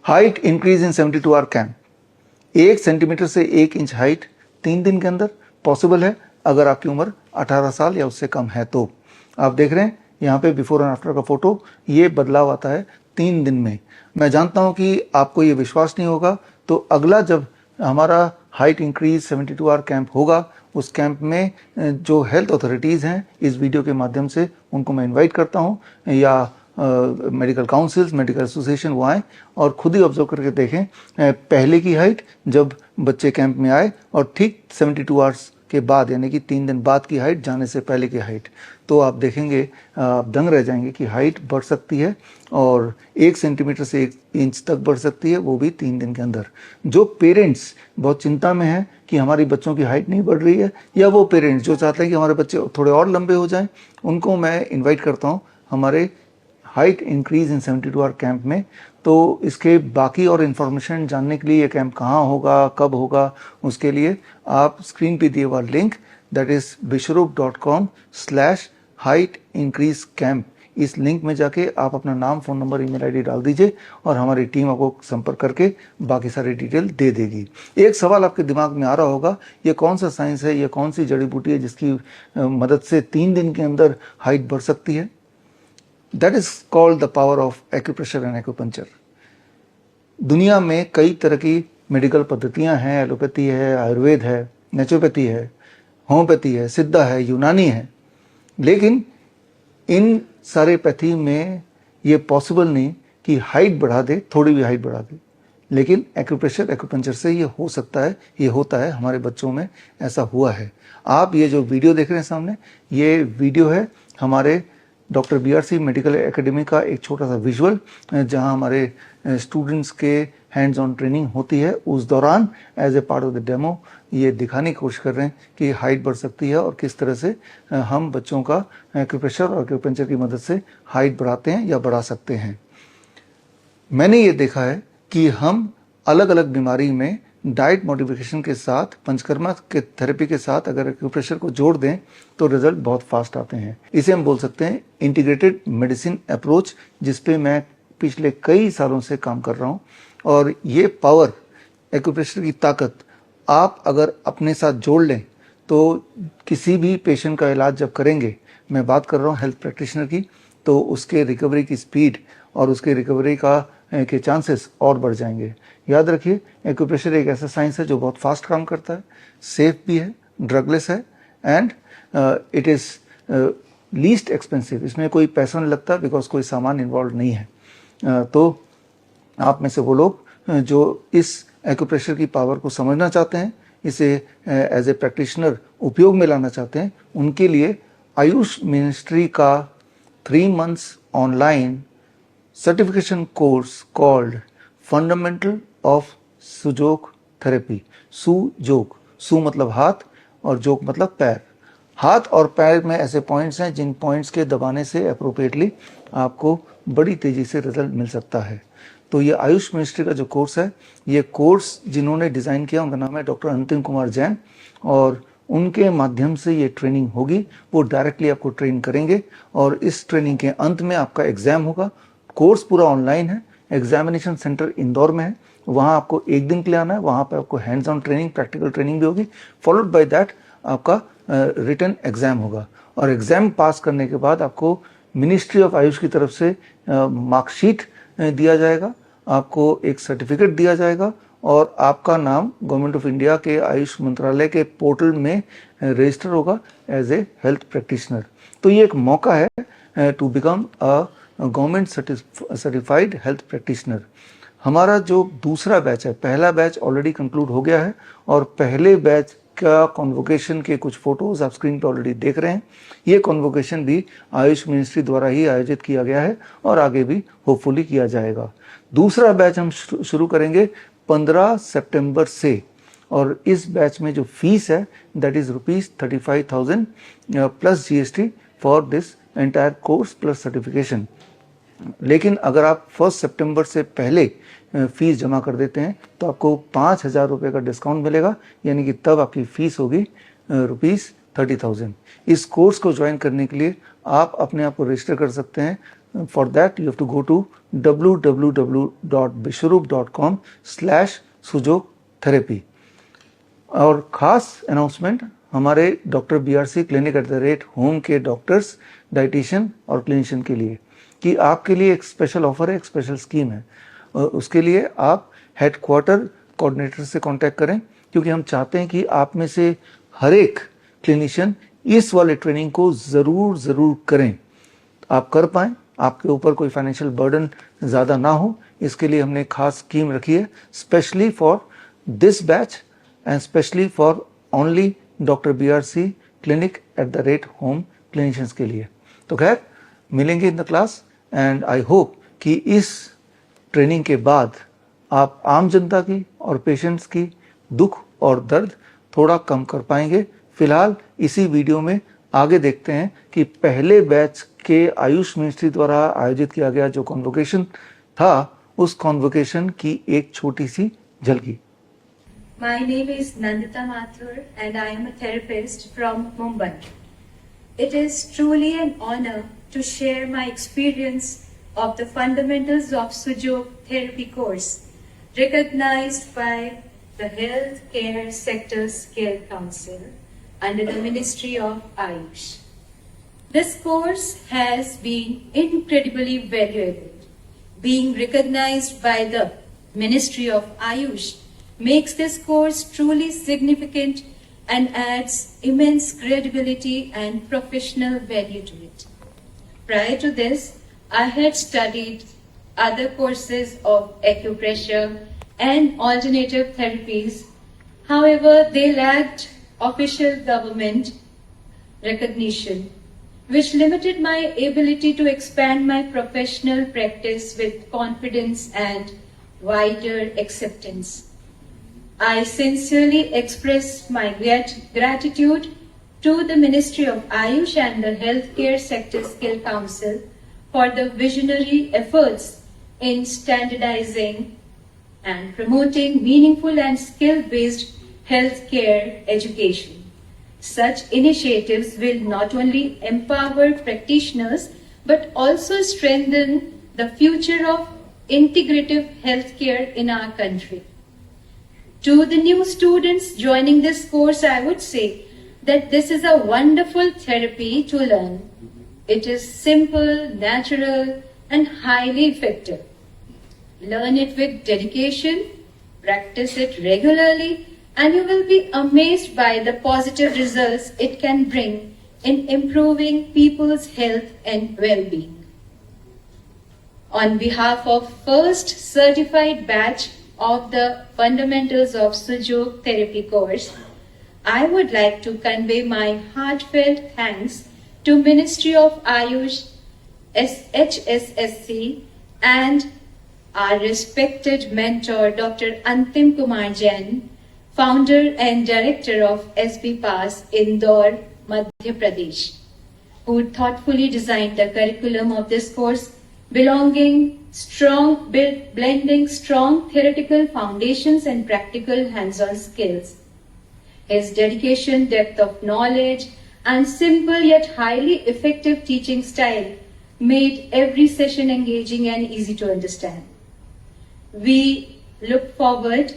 Height increase in 72 hour camp. 1 centimetre से 1 inch height 3 दिन के अंदर पॉसिबल है अगर आपकी उम्र 18 साल या उससे कम है तो। आप देख रहे हैं यहाँ पे बिफोर एंड आफ्टर का फोटो, ये बदलाव आता है 3 दिन में। मैं जानता हूँ कि आपको ये विश्वास नहीं होगा, तो अगला जब हमारा हाइट इंक्रीज 72 आवर कैंप होगा, उस कैंप में जो हेल्थ अथॉरिटीज़ हैं इस वीडियो के माध्यम से उनको मैं इनवाइट करता हूँ, या मेडिकल काउंसिल्स, मेडिकल एसोसिएशन वो आएँ और खुद ही ऑब्जर्व करके देखें पहले की हाइट जब बच्चे कैंप में आए और ठीक 72 आवर्स के बाद, यानी कि 3 दिन बाद की हाइट जाने से पहले की हाइट, तो आप देखेंगे, आप दंग रह जाएंगे कि हाइट बढ़ सकती है और 1 सेंटीमीटर से 1 इंच तक बढ़ सकती है, वो भी 3 दिन के अंदर। जो पेरेंट्स बहुत चिंता में हैं कि हमारी बच्चों की हाइट नहीं बढ़ रही है, या वो पेरेंट्स जो चाहते हैं कि हमारे बच्चे थोड़े और लंबे हो जाएं, उनको मैं इन्वाइट करता हूँ हमारे height increase in 72 hour camp में। तो इसके बाकी और इन्फॉर्मेशन जानने के लिए ये कैंप कहाँ होगा, कब होगा, उसके लिए आप स्क्रीन पे दिए हुआ link, that is bishrup.com/height increase camp, इस लिंक में जाके आप अपना नाम, फ़ोन नंबर, ईमेल आईडी डाल दीजिए और हमारी टीम आपको संपर्क करके बाकी सारी डिटेल दे देगी। एक सवाल आपके दिमाग में आ रहा होगा, ये कौन सा साइंस है, ये कौन सी जड़ी बूटी है जिसकी मदद से 3 दिन के अंदर हाइट बढ़ सकती है? That is called the power of acupressure and acupuncture. दुनिया में कई तरह की मेडिकल पद्धतियां हैं, एलोपैथी है, आयुर्वेद है, नेचुरोपैथी है, होम्योपैथी है, सिद्धा है, यूनानी है, लेकिन इन सारे पैथी में ये पॉसिबल नहीं कि हाइट बढ़ा दे, थोड़ी भी हाइट बढ़ा दे, लेकिन एक्यूप्रेशर, एक्यूपंक्चर से ये हो सकता है, ये होता है, हमारे बच्चों में ऐसा हुआ है। आप ये जो वीडियो देख रहे हैं सामने, ये वीडियो है हमारे डॉक्टर BRC मेडिकल एकेडमी का एक छोटा सा विजुअल, जहां हमारे स्टूडेंट्स के हैंड्स ऑन ट्रेनिंग होती है। उस दौरान as a part of the demo ये दिखाने की कोशिश कर रहे हैं कि हाइट बढ़ सकती है और किस तरह से हम बच्चों का एक्यूप्रेशर और एक्यूपंक्चर की मदद से हाइट बढ़ाते हैं या बढ़ा सकते हैं। मैंने ये देखा है कि हम अलग अलग बीमारी में डाइट मॉडिफिकेशन के साथ, पंचकर्मा के थेरेपी के साथ अगर एक्यूप्रेशर को जोड़ दें तो रिजल्ट बहुत फास्ट आते हैं। इसे हम बोल सकते हैं इंटीग्रेटेड मेडिसिन अप्रोच, जिस पे मैं पिछले कई सालों से काम कर रहा हूँ। और ये पावर, एक्यूप्रेशर की ताकत आप अगर अपने साथ जोड़ लें तो किसी भी पेशेंट का इलाज जब करेंगे, मैं बात कर रहा हूँ हेल्थ प्रैक्टिशनर की, तो उसके रिकवरी की स्पीड और उसके रिकवरी के चांसेस और बढ़ जाएंगे। याद रखिए, एक्यूप्रेशर एक ऐसा साइंस है जो बहुत फास्ट काम करता है, सेफ भी है, ड्रगलेस है, and it is least expensive. इसमें कोई पैसा नहीं लगता बिकॉज कोई सामान इन्वॉल्व नहीं है। तो आप में से वो लोग जो इस एक्यूप्रेशर की पावर को समझना चाहते हैं, इसे एज ए प्रैक्टिशनर उपयोग में लाना चाहते हैं, उनके लिए आयुष मिनिस्ट्री का 3 months online certification course called fundamental of Sujok therapy. Sujok, सु मतलब हाथ और जोक मतलब पैर। हाथ और पैर में ऐसे पॉइंट्स हैं जिन पॉइंट्स के दबाने से अप्रोप्रिएटली आपको बड़ी तेजी से रिजल्ट मिल सकता है। तो ये आयुष मिनिस्ट्री का जो कोर्स है, ये कोर्स जिन्होंने डिज़ाइन किया उनका नाम है डॉक्टर अंतिम कुमार जैन, और उनके माध्यम से ये ट्रेनिंग होगी। वो डायरेक्टली आपको ट्रेन करेंगे और इस ट्रेनिंग के अंत में आपका एग्जाम होगा। कोर्स पूरा ऑनलाइन है, एग्जामिनेशन सेंटर इंदौर में है, वहाँ आपको 1 दिन के लिए आना है। वहाँ पे आपको hands on training, practical training भी होगी, फॉलोड बाय दैट आपका रिटन एग्जाम होगा। और एग्जाम पास करने के बाद आपको मिनिस्ट्री ऑफ आयुष की तरफ से मार्कशीट दिया जाएगा, आपको एक सर्टिफिकेट दिया जाएगा और आपका नाम गवर्नमेंट ऑफ इंडिया के आयुष मंत्रालय के पोर्टल में रजिस्टर होगा एज ए हेल्थ प्रैक्टिशनर। तो ये एक मौका है to become a government certified health practitioner. हमारा जो दूसरा बैच है, पहला बैच ऑलरेडी कंक्लूड हो गया है और पहले बैच का कॉन्वोकेशन के कुछ फोटोज आप स्क्रीन पर ऑलरेडी देख रहे हैं। ये कॉन्वोकेशन भी आयुष मिनिस्ट्री द्वारा ही आयोजित किया गया है और आगे भी होपफुली किया जाएगा। दूसरा बैच हम शुरू करेंगे 15 सितंबर से, और इस बैच में जो फीस है that is ₹35,000 plus GST for this entire course plus certification. लेकिन अगर आप 1 सितंबर से पहले फीस जमा कर देते हैं तो आपको 5,000 रुपये का डिस्काउंट मिलेगा, यानी कि तब आपकी फीस होगी ₹30,000। इस कोर्स को ज्वाइन करने के लिए आप अपने आप को रजिस्टर कर सकते हैं। For that you have to go to www.bishwarup.com/sujok therapy। और ख़ास अनाउंसमेंट, हमारे डॉक्टर BRC clinic@home के डॉक्टर्स, डाइटिशियन और क्लिनिशियन के लिए, कि आपके लिए एक स्पेशल ऑफर है, एक स्पेशल स्कीम है। उसके लिए आप हेडक्वार्टर कोऑर्डिनेटर से कांटेक्ट करें, क्योंकि हम चाहते हैं कि आप में से हर एक क्लिनिशियन इस वाले ट्रेनिंग को ज़रूर करें, आप कर पाएँ, आपके ऊपर कोई फाइनेंशियल बर्डन ज़्यादा ना हो। इसके लिए हमने खास स्कीम रखी है specially for this batch and specially for only Dr. BRC clinic@home clinicians के लिए। तो खैर मिलेंगे in the class, and I hope कि इस ट्रेनिंग के बाद आप आम जनता की और पेशेंट्स की दुख और दर्द थोड़ा कम कर पाएंगे। फिलहाल इसी वीडियो में आगे देखते हैं कि पहले बैच के आयुष मिनिस्ट्री द्वारा आयोजित किया गया जो कॉन्वोकेशन था, उस कॉन्वोकेशन की एक छोटी सी झलकी। My name is Nandita Mathur and I am a therapist from Mumbai. It is truly an honor to share my experience of the fundamentals of Sujok therapy course recognized by the Healthcare Sector Skill Council under the Ministry of Ayush. This course has been incredibly valuable. Being recognized by the Ministry of Ayush makes this course truly significant and adds immense credibility and professional value to it. Prior to this, I had studied other courses of acupressure and alternative therapies. However, they lacked official government recognition, which limited my ability to expand my professional practice with confidence and wider acceptance. I sincerely express my gratitude to the Ministry of Ayush and the Healthcare Sector Skill Council for the visionary efforts in standardizing and promoting meaningful and skill-based healthcare education. Such initiatives will not only empower practitioners but also strengthen the future of integrative healthcare in our country. To the new students joining this course, I would say that this is a wonderful therapy to learn. It is simple, natural, and highly effective. Learn it with dedication, practice it regularly, and you will be amazed by the positive results it can bring in improving people's health and well-being. On behalf of first certified batch of the Fundamentals of Sujok Therapy course, I would like to convey my heartfelt thanks to Ministry of Ayush, HSSC, and our respected mentor Dr. Antim Kumar Jain, founder and director of SB Pass, Indore, Madhya Pradesh, who thoughtfully designed the curriculum of this course, blending strong theoretical foundations and practical hands-on skills. His dedication, depth of knowledge, and simple yet highly effective teaching style made every session engaging and easy to understand. We look forward